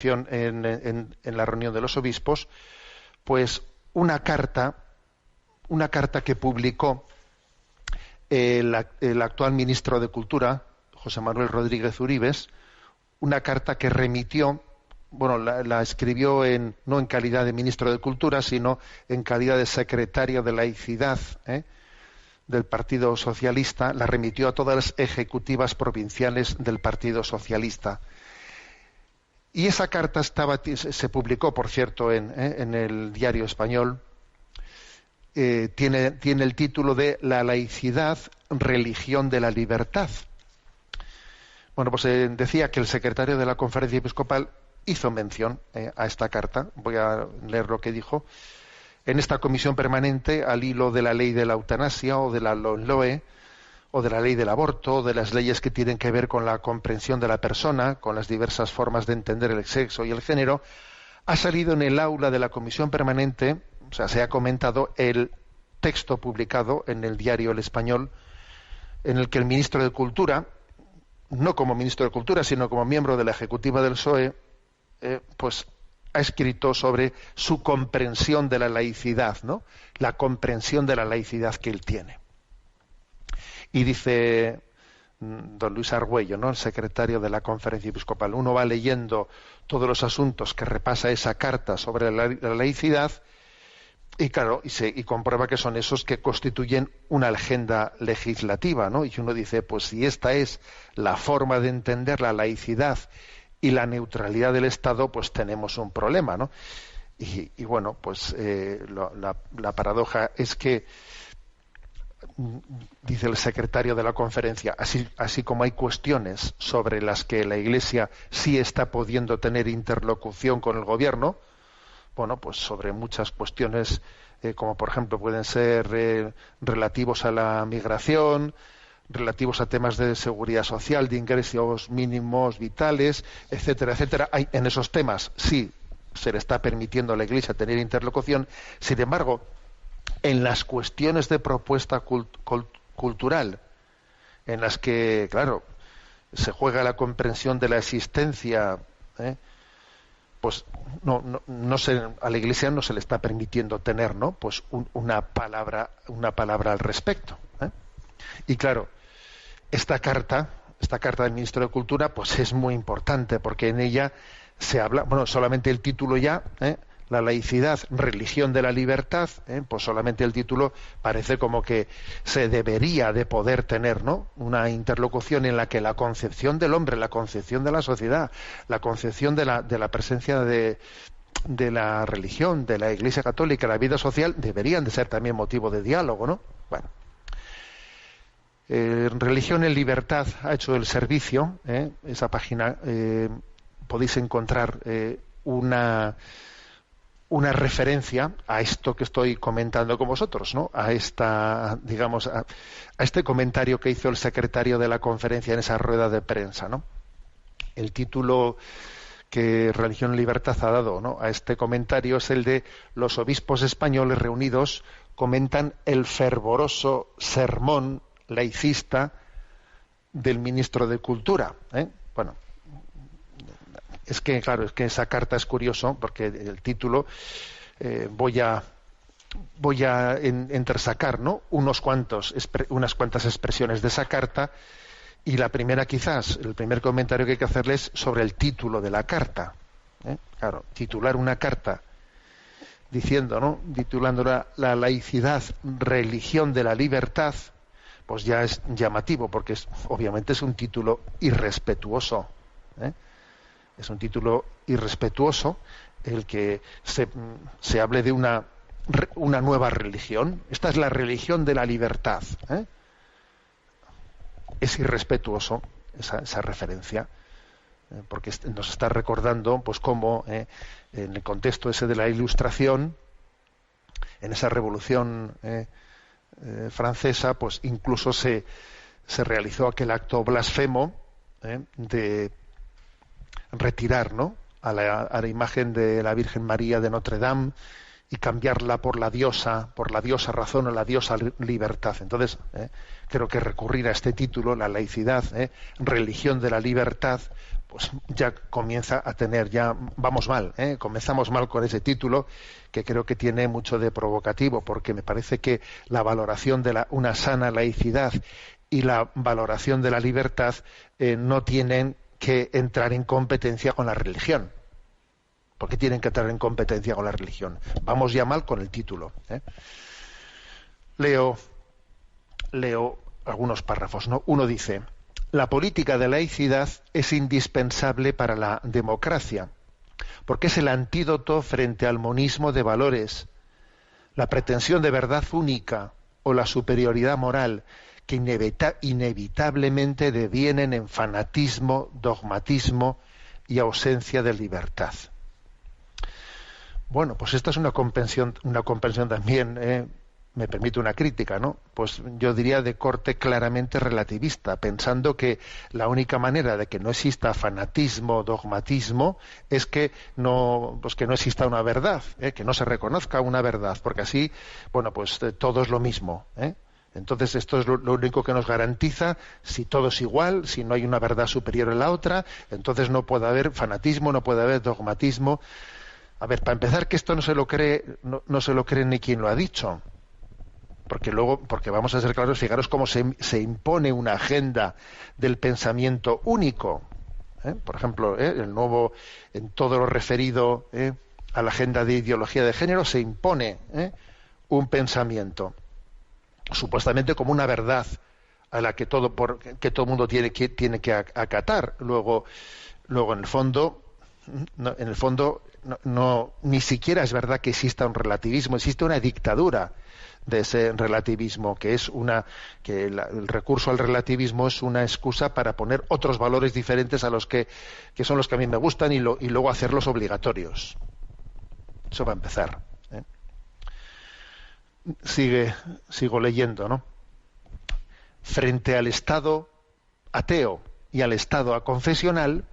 en la reunión de los obispos, pues una carta que publicó el actual ministro de Cultura, José Manuel Rodríguez Uribes, una carta que remitió, bueno, la escribió no en calidad de ministro de Cultura, sino en calidad de secretario de Laicidad del Partido Socialista, la remitió a todas las ejecutivas provinciales del Partido Socialista. Y esa carta se publicó, por cierto, en el Diario Español. Tiene el título de La laicidad, religión de la libertad. Bueno, pues decía que el secretario de la Conferencia Episcopal hizo mención a esta carta. Voy a leer lo que dijo. En esta comisión permanente, al hilo de la ley de la eutanasia o de la LOE, o de la ley del aborto, o de las leyes que tienen que ver con la comprensión de la persona, con las diversas formas de entender el sexo y el género, ha salido en el aula de la comisión permanente, o sea, se ha comentado el texto publicado en el diario El Español, en el que el ministro de Cultura, no como ministro de Cultura, sino como miembro de la ejecutiva del PSOE, pues ha escrito sobre su comprensión de la laicidad, ¿no? La comprensión de la laicidad que él tiene. Y dice don Luis Argüello, ¿no?, el secretario de la Conferencia Episcopal, uno va leyendo todos los asuntos que repasa esa carta sobre la laicidad y claro, y comprueba que son esos que constituyen una agenda legislativa, ¿no? Y uno dice, pues si esta es la forma de entender la laicidad y la neutralidad del Estado, pues tenemos un problema, ¿no? Y bueno, pues la paradoja es que dice el secretario de la conferencia, así como hay cuestiones sobre las que la Iglesia sí está pudiendo tener interlocución con el gobierno, bueno, pues sobre muchas cuestiones, como por ejemplo pueden ser relativos a la migración, relativos a temas de seguridad social, de ingresos mínimos vitales, etcétera, etcétera. En esos temas sí se le está permitiendo a la Iglesia tener interlocución. Sin embargo, en las cuestiones de propuesta cultural, en las que, claro, se juega la comprensión de la existencia, pues a la Iglesia no se le está permitiendo tener, ¿no?, pues una palabra al respecto. Y claro, esta carta del ministro de Cultura, pues es muy importante, porque en ella se habla, bueno, solamente el título ya, la laicidad, religión de la libertad, pues solamente el título parece como que se debería de poder tener, ¿no?, una interlocución en la que la concepción del hombre, la concepción de la sociedad, la concepción de la presencia de la religión, de la Iglesia Católica, la vida social, deberían de ser también motivo de diálogo, ¿no? Bueno. Religión en Libertad ha hecho el servicio, esa página, podéis encontrar una referencia a esto que estoy comentando con vosotros, ¿no? A este comentario que hizo el secretario de la conferencia en esa rueda de prensa, ¿no? El título que Religión en Libertad ha dado, ¿no?, a este comentario es el de los obispos españoles reunidos comentan el fervoroso sermón laicista del ministro de Cultura. Bueno, es que claro, es que esa carta es curioso porque el título voy a entresacar, ¿no?, unas cuantas expresiones de esa carta, y la primera, quizás el primer comentario que hay que hacerles sobre el título de la carta. Claro, titular una carta diciendo, ¿no?, titulándola La laicidad, religión de la libertad, pues ya es llamativo, porque obviamente es un título irrespetuoso. Es un título irrespetuoso el que se hable de una nueva religión. Esta es la religión de la libertad. Es irrespetuoso esa referencia, porque nos está recordando, pues cómo en el contexto ese de la Ilustración, en esa revolución francesa, pues incluso se realizó aquel acto blasfemo de retirar, ¿no?, a la imagen de la Virgen María de Notre Dame y cambiarla por la diosa razón o la diosa libertad. Entonces, creo que recurrir a este título, la laicidad, religión de la libertad, pues ya comienza a tener, ya vamos mal, comenzamos mal con ese título, que creo que tiene mucho de provocativo, porque me parece que la valoración de una sana laicidad y la valoración de la libertad no tienen que entrar en competencia con la religión. ¿Por qué tienen que entrar en competencia con la religión? Vamos ya mal con el título. Leo algunos párrafos, ¿no? Uno dice: la política de laicidad es indispensable para la democracia, porque es el antídoto frente al monismo de valores, la pretensión de verdad única o la superioridad moral que inevitablemente devienen en fanatismo, dogmatismo y ausencia de libertad. Bueno, pues esta es una comprensión también, me permite una crítica, ¿no? Pues yo diría de corte claramente relativista, pensando que la única manera de que no exista fanatismo, dogmatismo, es que no exista una verdad, que no se reconozca una verdad, porque así, bueno, pues todo es lo mismo, Entonces esto es lo único que nos garantiza, si todo es igual, si no hay una verdad superior a la otra, entonces no puede haber fanatismo, no puede haber dogmatismo. A ver, para empezar, que esto no se lo cree ni quien lo ha dicho. Porque vamos a ser claros, fijaros cómo se impone una agenda del pensamiento único. Por ejemplo, en todo lo referido a la agenda de ideología de género, se impone un pensamiento, supuestamente como una verdad a la que todo mundo tiene que acatar. Luego en el fondo, ni siquiera es verdad que exista un relativismo, existe una dictadura de ese relativismo, el recurso al relativismo es una excusa para poner otros valores diferentes a los que son los que a mí me gustan y luego hacerlos obligatorios. Eso va a empezar. Sigo leyendo, ¿no? Frente al Estado ateo y al Estado aconfesional,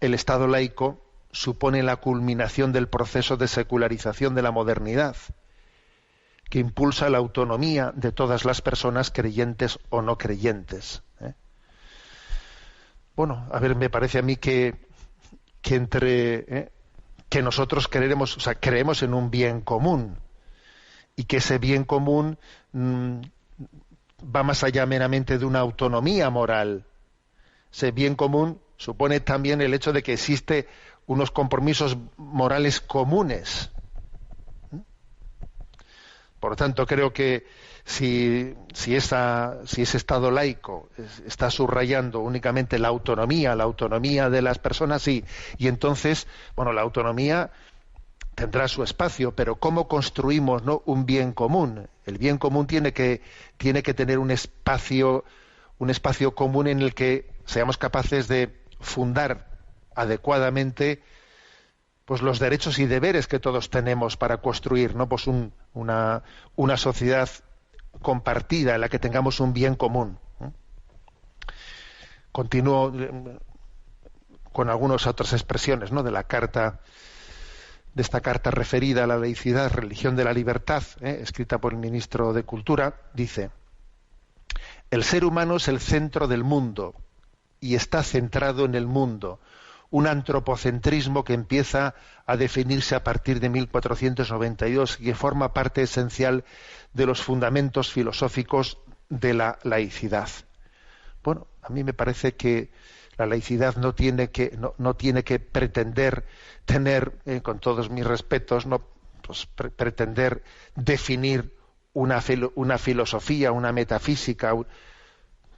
el Estado laico supone la culminación del proceso de secularización de la modernidad, que impulsa la autonomía de todas las personas, creyentes o no creyentes. Bueno, a ver, me parece a mí que nosotros creemos en un bien común, y que ese bien común va más allá meramente de una autonomía moral. Ese bien común supone también el hecho de que existe unos compromisos morales comunes. Por lo tanto, creo que si ese Estado laico está subrayando únicamente la autonomía de las personas, sí, y entonces, bueno, la autonomía tendrá su espacio, pero ¿cómo construimos, no, un bien común? El bien común tiene que tener un espacio común en el que seamos capaces de fundar adecuadamente pues los derechos y deberes que todos tenemos para construir, ¿no? Pues una sociedad compartida en la que tengamos un bien común. Continúo con algunas otras expresiones, ¿no? de esta carta referida a la laicidad, religión de la libertad, escrita por el ministro de Cultura. Dice: el ser humano es el centro del mundo y está centrado en el mundo. Un antropocentrismo que empieza a definirse a partir de 1492 y que forma parte esencial de los fundamentos filosóficos de la laicidad. Bueno, a mí me parece que la laicidad no tiene que pretender tener, con todos mis respetos, pretender definir una filosofía, una metafísica.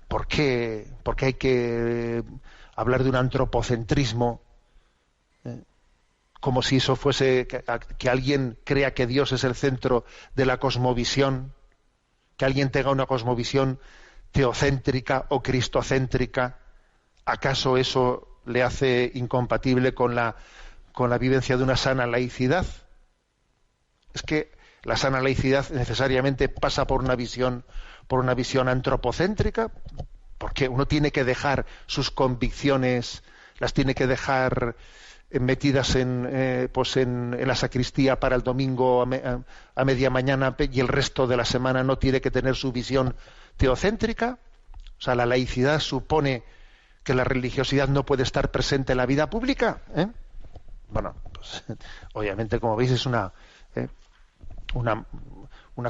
¿Por qué hay que hablar de un antropocentrismo como si eso fuese que alguien crea que Dios es el centro de la cosmovisión, que alguien tenga una cosmovisión teocéntrica o cristocéntrica? ¿Acaso eso le hace incompatible con la vivencia de una sana laicidad? Es que la sana laicidad necesariamente pasa por una visión antropocéntrica, porque uno tiene que dejar sus convicciones, las tiene que dejar metidas en la sacristía para el domingo a media mañana, y el resto de la semana no tiene que tener su visión teocéntrica. O sea, la laicidad supone que la religiosidad no puede estar presente en la vida pública, ¿eh? Bueno, pues, obviamente, como veis, es una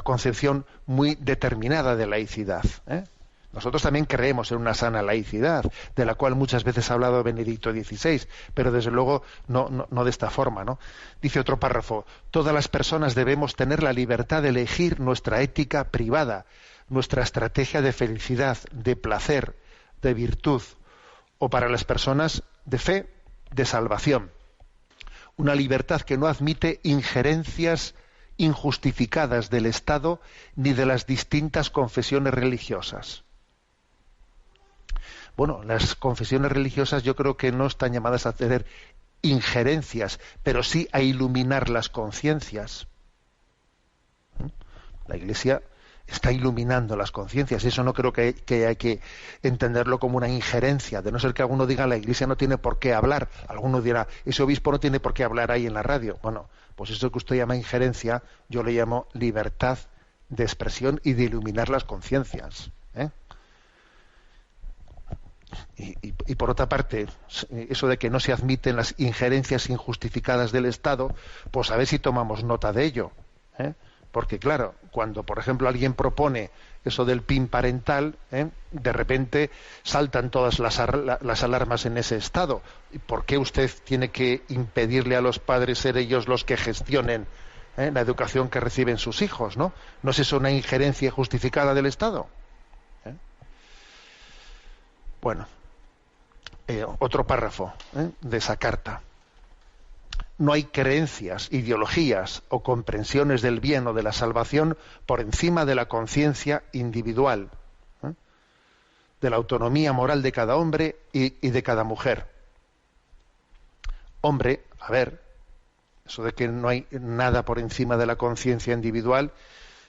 concepción muy determinada de laicidad, ¿eh? Nosotros también creemos en una sana laicidad, de la cual muchas veces ha hablado Benedicto XVI, pero desde luego no de esta forma, ¿no? Dice otro párrafo: todas las personas debemos tener la libertad de elegir nuestra ética privada, nuestra estrategia de felicidad, de placer, de virtud, o para las personas de fe, de salvación. Una libertad que no admite injerencias injustificadas del Estado ni de las distintas confesiones religiosas. Bueno, las confesiones religiosas yo creo que no están llamadas a tener injerencias, pero sí a iluminar las conciencias. La Iglesia está iluminando las conciencias. Eso no creo que hay que entenderlo como una injerencia, de no ser que alguno diga la Iglesia no tiene por qué hablar. Alguno dirá, ese obispo no tiene por qué hablar ahí en la radio. Bueno, pues eso que usted llama injerencia, yo le llamo libertad de expresión y de iluminar las conciencias, ¿eh? Y por otra parte, eso de que no se admiten las injerencias injustificadas del Estado, pues a ver si tomamos nota de ello, ¿eh? Porque claro, cuando por ejemplo alguien propone eso del PIN parental, de repente saltan todas las alarmas en ese Estado. ¿Por qué usted tiene que impedirle a los padres ser ellos los que gestionen la educación que reciben sus hijos? ¿No es eso una injerencia justificada del Estado? Bueno, otro párrafo de esa carta. No hay creencias, ideologías o comprensiones del bien o de la salvación por encima de la conciencia individual, de la autonomía moral de cada hombre y de cada mujer. Hombre, a ver, eso de que no hay nada por encima de la conciencia individual,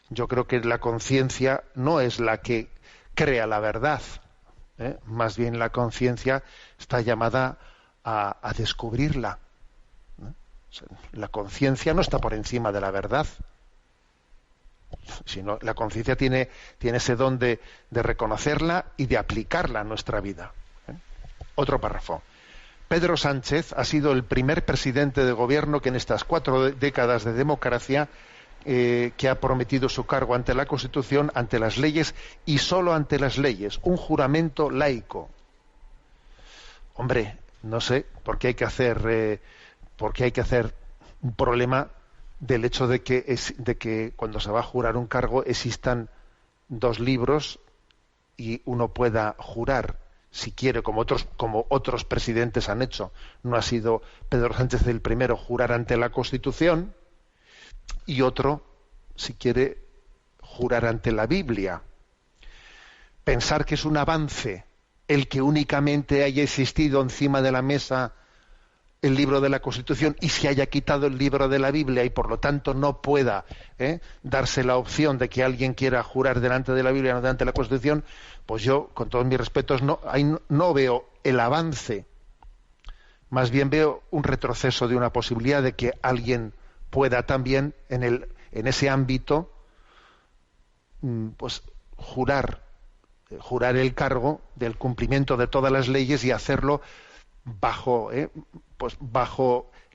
yo creo que la conciencia no es la que crea la verdad, más bien la conciencia está llamada a descubrirla. La conciencia no está por encima de la verdad, sino la conciencia tiene ese don de reconocerla y de aplicarla a nuestra vida. Otro párrafo. Pedro Sánchez ha sido el primer presidente de gobierno que en estas 4 décadas de democracia que ha prometido su cargo ante la Constitución, ante las leyes y solo ante las leyes, un juramento laico. Hombre, no sé por qué hay que hacer un problema del hecho de que cuando se va a jurar un cargo existan 2 libros y uno pueda jurar, si quiere, como otros presidentes han hecho. No ha sido Pedro Sánchez el primero, jurar ante la Constitución, y otro, si quiere, jurar ante la Biblia. Pensar que es un avance el que únicamente haya existido encima de la mesa el libro de la Constitución y se haya quitado el libro de la Biblia y por lo tanto no pueda darse la opción de que alguien quiera jurar delante de la Biblia, no delante de la Constitución, pues yo, con todos mis respetos, no veo el avance. Más bien veo un retroceso de una posibilidad de que alguien pueda también en ese ámbito pues jurar el cargo del cumplimiento de todas las leyes y hacerlo bajo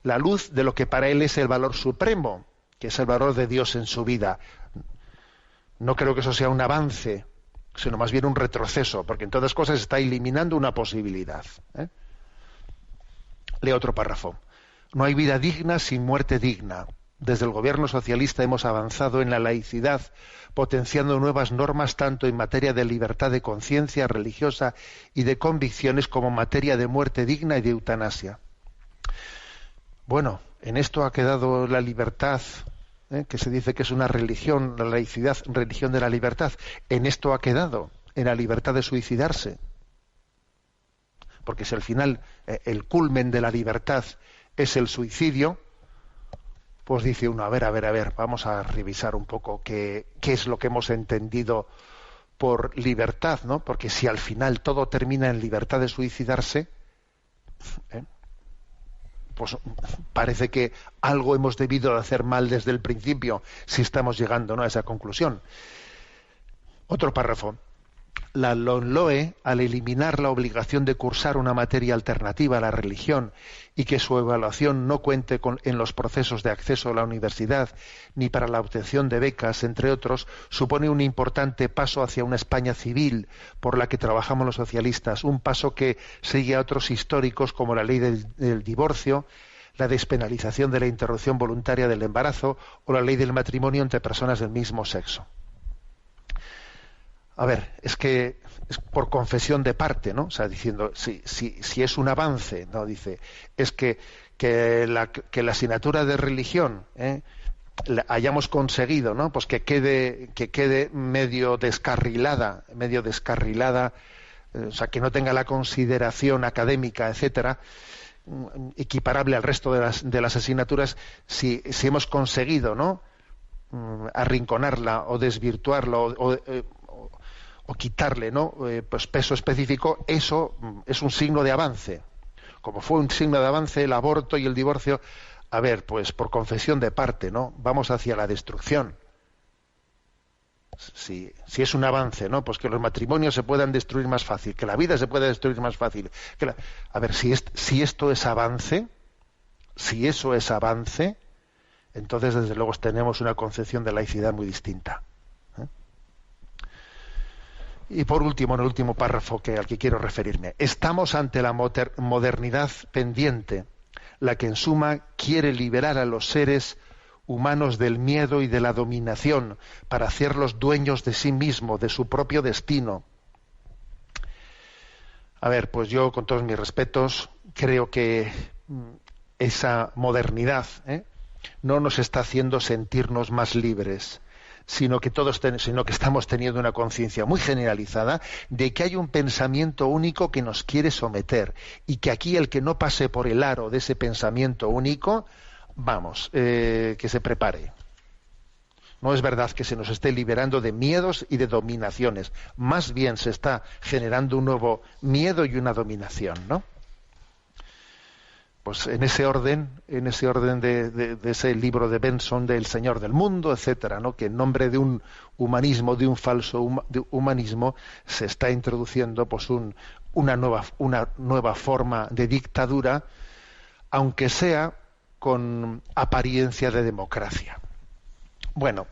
la luz de lo que para él es el valor supremo, que es el valor de Dios en su vida. No creo que eso sea un avance, sino más bien un retroceso, porque en todas cosas está eliminando una posibilidad. Leo otro párrafo. No hay vida digna sin muerte digna. Desde el gobierno socialista hemos avanzado en la laicidad, potenciando nuevas normas tanto en materia de libertad de conciencia religiosa y de convicciones como en materia de muerte digna y de eutanasia. Bueno, en esto ha quedado la libertad, que se dice que es una religión, la laicidad, religión de la libertad. En esto ha quedado, en la libertad de suicidarse. Porque si al final el culmen de la libertad es el suicidio, pues dice uno, a ver, vamos a revisar un poco qué es lo que hemos entendido por libertad, ¿no? Porque si al final todo termina en libertad de suicidarse, pues parece que algo hemos debido de hacer mal desde el principio, si estamos llegando, ¿no?, a esa conclusión. Otro párrafo. La LOMLOE, al eliminar la obligación de cursar una materia alternativa a la religión y que su evaluación no cuente en los procesos de acceso a la universidad ni para la obtención de becas, entre otros, supone un importante paso hacia una España civil por la que trabajamos los socialistas, un paso que sigue a otros históricos como la ley del divorcio, la despenalización de la interrupción voluntaria del embarazo o la ley del matrimonio entre personas del mismo sexo. A ver, es que es por confesión de parte, ¿no? O sea, diciendo, si es un avance, ¿no? Dice, es que la asignatura de religión, hayamos conseguido, ¿no? Pues que quede medio descarrilada, o sea, que no tenga la consideración académica, etcétera, equiparable al resto de las asignaturas, si hemos conseguido, ¿no? Arrinconarla o desvirtuarla o quitarle, ¿no? Pues peso específico, eso es un signo de avance. Como fue un signo de avance el aborto y el divorcio, a ver, pues por confesión de parte, ¿no? Vamos hacia la destrucción. Si es un avance, ¿no? Pues que los matrimonios se puedan destruir más fácil, que la vida se pueda destruir más fácil. A ver, si esto es avance, si eso es avance, entonces desde luego tenemos una concepción de laicidad muy distinta. Y por último, en el último párrafo al que quiero referirme, estamos ante la modernidad pendiente, la que en suma quiere liberar a los seres humanos del miedo y de la dominación para hacerlos dueños de sí mismos, de su propio destino. A ver, pues yo, con todos mis respetos, creo que esa modernidad no nos está haciendo sentirnos más libres, sino que estamos teniendo una conciencia muy generalizada de que hay un pensamiento único que nos quiere someter y que aquí el que no pase por el aro de ese pensamiento único, que se prepare. No es verdad que se nos esté liberando de miedos y de dominaciones, más bien se está generando un nuevo miedo y una dominación, ¿no? Pues en ese orden de ese libro de Benson del Señor del Mundo, etcétera, ¿no? Que en nombre de un humanismo, de un falso humanismo, se está introduciendo pues una nueva forma de dictadura, aunque sea con apariencia de democracia. Bueno,